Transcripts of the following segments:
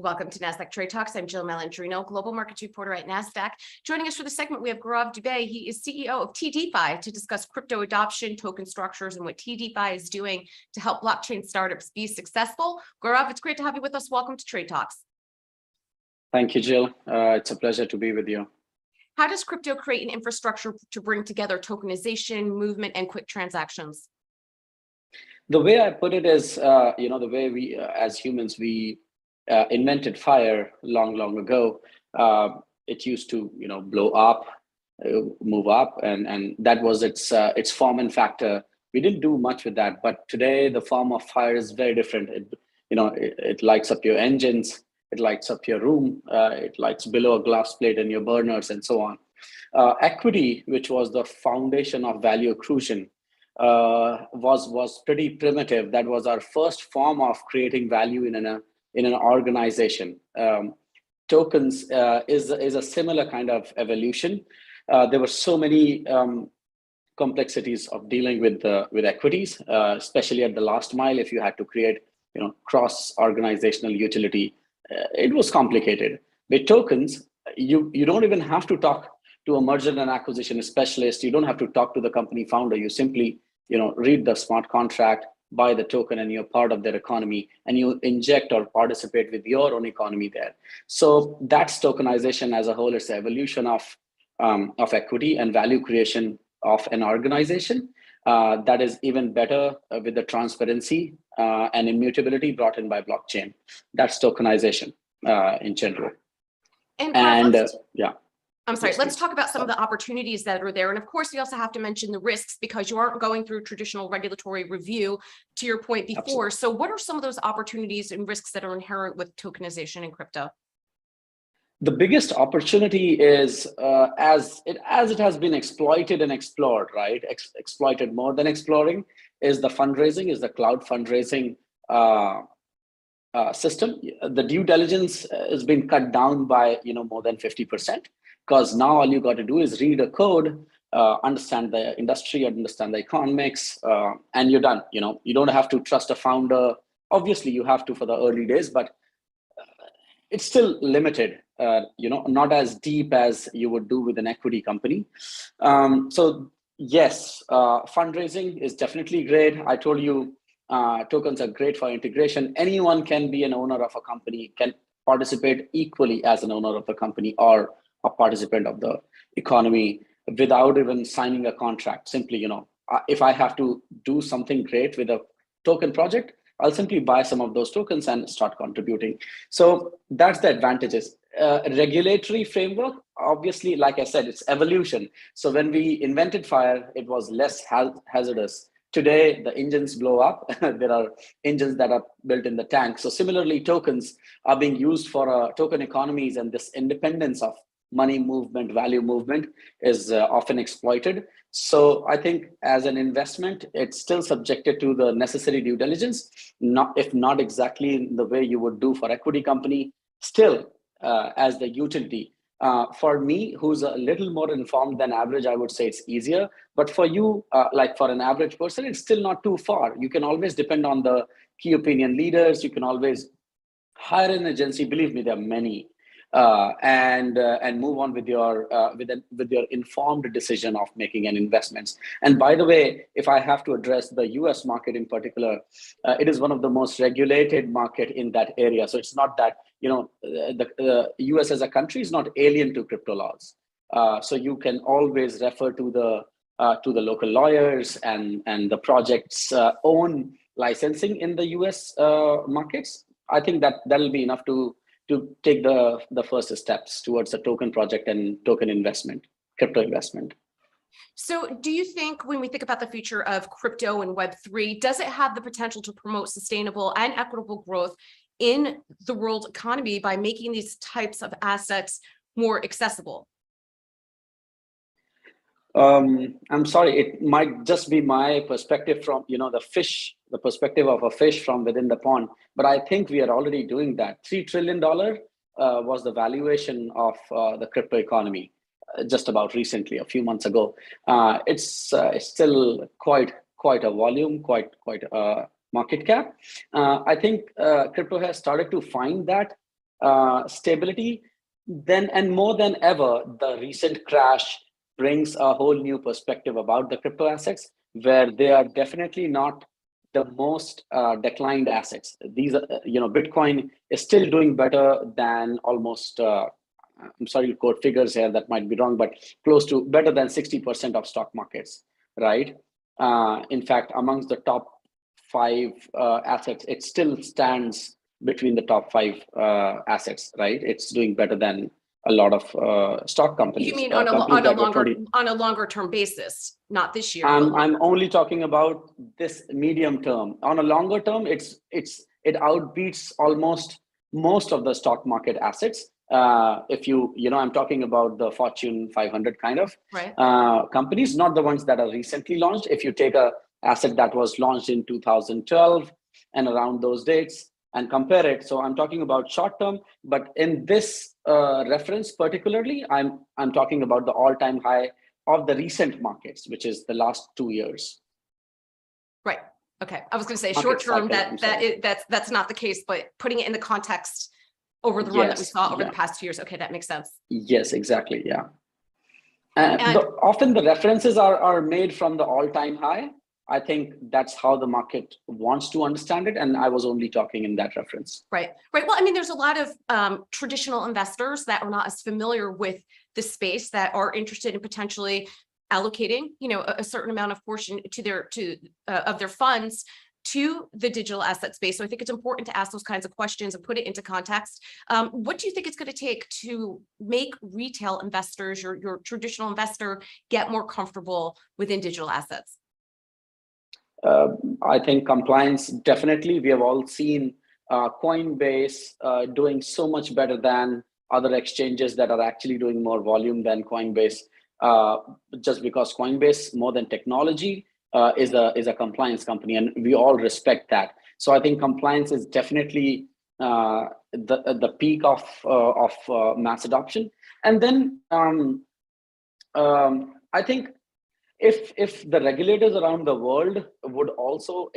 Welcome to Nasdaq Trade Talks. I'm Jill Malandrino, global markets reporter at Nasdaq. Joining us for the segment, we have Gaurav Dubey. He is CEO of TDeFi to discuss crypto adoption, token structures, and what TDeFi is doing to help blockchain startups be successful. Gaurav, it's great to have you with us. Welcome to Trade Talks. Thank you, Jill. It's a pleasure to be with you. How does crypto create an infrastructure to bring together tokenization, movement, and quick transactions? The way I put it is, the way we, as humans, we invented fire long ago. It used to, blow up, move up, and that was its form and factor. We didn't do much with that, but today the form of fire is very different. It lights up your engines, it lights up your room, it lights below a glass plate in your burners, and so on. Equity, which was the foundation of value accretion, was pretty primitive. That was our first form of creating value in an organization. Tokens is a similar kind of evolution. There were so many complexities of dealing with equities, especially at the last mile. If you had to create cross-organizational utility, it was complicated. With tokens, you don't even have to talk to a merger and acquisition specialist. You don't have to talk to the company founder. You simply read the smart contract, buy the token, and you're part of their economy, and you inject or participate with your own economy there. So that's tokenization as a whole. It's the evolution of equity and value creation of an organization that is even better with the transparency and immutability brought in by blockchain. That's tokenization in general. I'm sorry, let's talk about some of the opportunities that are there. And of course, we also have to mention the risks because you aren't going through traditional regulatory review, to your point before. Absolutely. So what are some of those opportunities and risks that are inherent with tokenization in crypto? The biggest opportunity is as it has been exploited and explored, right? Exploited more than exploring is the fundraising, is the cloud fundraising system. The due diligence has been cut down by more than 50%. Because now all you got to do is read a code, understand the industry, understand the economics, and you're done. You don't have to trust a founder. Obviously, you have to for the early days, but it's still limited. Not as deep as you would do with an equity company. So yes, fundraising is definitely great. I told you, tokens are great for integration. Anyone can be an owner of a company, can participate equally as an owner of the company or a participant of the economy without even signing a contract. Simply, if I have to do something great with a token project, I'll simply buy some of those tokens and start contributing. So that's the advantages. Regulatory framework, obviously, like I said, it's evolution. So when we invented fire, it was less hazardous. Today, the engines blow up. There are engines that are built in the tank. So similarly, tokens are being used for token economies, and this independence of money movement, value movement is often exploited. So I think as an investment, it's still subjected to the necessary due diligence, if not exactly in the way you would do for equity company, still as the utility. For me, who's a little more informed than average, I would say it's easier. But for you, like for an average person, it's still not too far. You can always depend on the key opinion leaders. You can always hire an agency. Believe me, there are many. And move on with your informed decision of making an investments. And by the way, if I have to address the US market in particular, it is one of the most regulated market in that area. So it's not that the US as a country is not alien to crypto laws. So you can always refer to the local lawyers and the project's own licensing in the US markets. I think that'll be enough to take the first steps towards a token project and token investment, crypto investment. So do you think when we think about the future of crypto and Web3, does it have the potential to promote sustainable and equitable growth in the world economy by making these types of assets more accessible? I'm sorry, it might just be my perspective from, the perspective of a fish from within the pond, but I think we are already doing that. $3 trillion was the valuation of the crypto economy just about recently, a few months ago. It's still quite a volume, quite a market cap. I think crypto has started to find that stability. Then, and more than ever, the recent crash brings a whole new perspective about the crypto assets, where they are definitely not the most declined assets. These are, Bitcoin is still doing better than almost, I'm sorry to quote figures here, that might be wrong, but close to better than 60% of stock markets, right? In fact, amongst the top five assets, it still stands between the top five assets, right? It's doing better than a lot of stock companies. You mean on a longer term basis, not this year? I'm only talking about this medium term. On a longer term, it outbeats almost most of the stock market assets. If I'm talking about the Fortune 500 kind of companies, not the ones that are recently launched. If you take a asset that was launched in 2012 and around those dates and compare it, so I'm talking about short term. But in this reference particularly, I'm talking about the all-time high of the recent markets, which is the last 2 years. Right. Okay. I was going to say short term, that's not the case, but putting it in the context over the run that we saw over the past 2 years. Okay, that makes sense. Yes, exactly. Yeah. And often the references are made from the all-time high. I think that's how the market wants to understand it. And I was only talking in that reference. Right. Right. Well, I mean, there's a lot of traditional investors that are not as familiar with the space that are interested in potentially allocating, a certain amount of portion of their funds to the digital asset space. So I think it's important to ask those kinds of questions and put it into context. What do you think it's going to take to make retail investors, your traditional investor, get more comfortable within digital assets? I think compliance, definitely. We have all seen Coinbase doing so much better than other exchanges that are actually doing more volume than Coinbase, just because Coinbase, more than technology, is a compliance company, and we all respect that. So I think compliance is definitely the peak of mass adoption. And then I think if the regulators around the world would also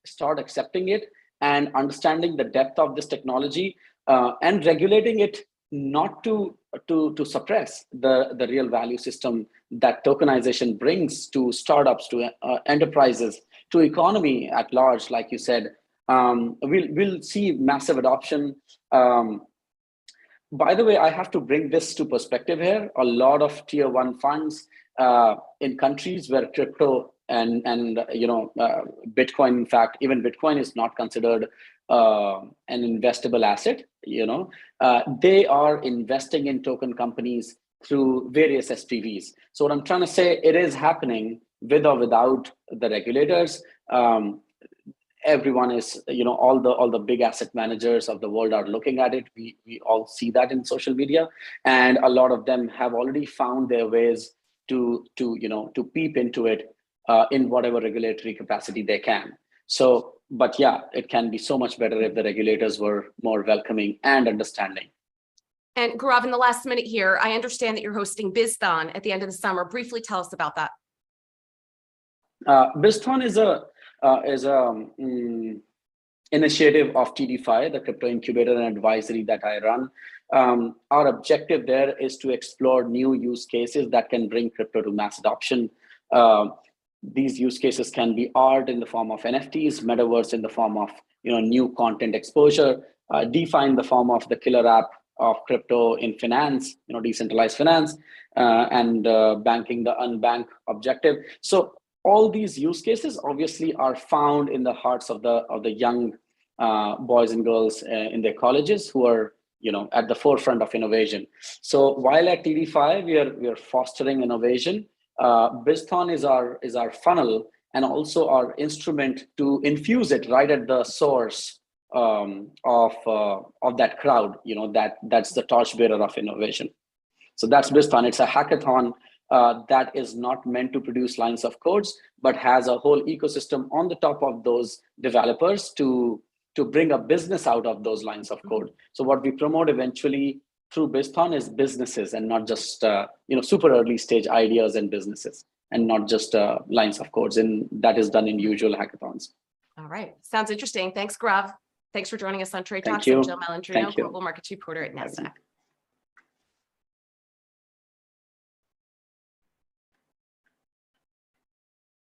start accepting it and understanding the depth of this technology and regulating it, not to suppress the real value system that tokenization brings to startups, to enterprises, to economy at large, like you said, we'll see massive adoption. By the way, I have to bring this to perspective here. A lot of tier one funds in countries where crypto and Bitcoin, in fact, even Bitcoin is not considered an investable asset. They are investing in token companies through various SPVs. So what I'm trying to say, it is happening with or without the regulators. Everyone is, all the big asset managers of the world are looking at it. We all see that in social media, and a lot of them have already found their ways to peep into it in whatever regulatory capacity they can. So, but yeah, it can be so much better if the regulators were more welcoming and understanding. And Gaurav, in the last minute here, I understand that you're hosting Bizthon at the end of the summer. Briefly tell us about that. Bizthon is a initiative of TDeFi, the crypto incubator and advisory that I run. Our objective there is to explore new use cases that can bring crypto to mass adoption. These use cases can be art in the form of NFTs, metaverse in the form of new content exposure, DeFi in the form of the killer app of crypto in finance, decentralized finance, and banking the unbanked objective. So all these use cases obviously are found in the hearts of the young boys and girls in their colleges who are at the forefront of innovation. So while at TDeFi we are fostering innovation, Bizthon is our funnel and also our instrument to infuse it right at the source of that crowd. That's the torchbearer of innovation. So that's Bizthon. It's a hackathon that is not meant to produce lines of codes, but has a whole ecosystem on the top of those developers to bring a business out of those lines of code. So what we promote eventually through Bizthon is businesses, and not just super early stage ideas and businesses, and not just lines of codes. And that is done in usual hackathons. All right, sounds interesting. Thanks, Gaurav. Thanks for joining us on Trade Thank Talks. I'm you. Jill Malandrino, Thank you. Global Markets Reporter at Nasdaq.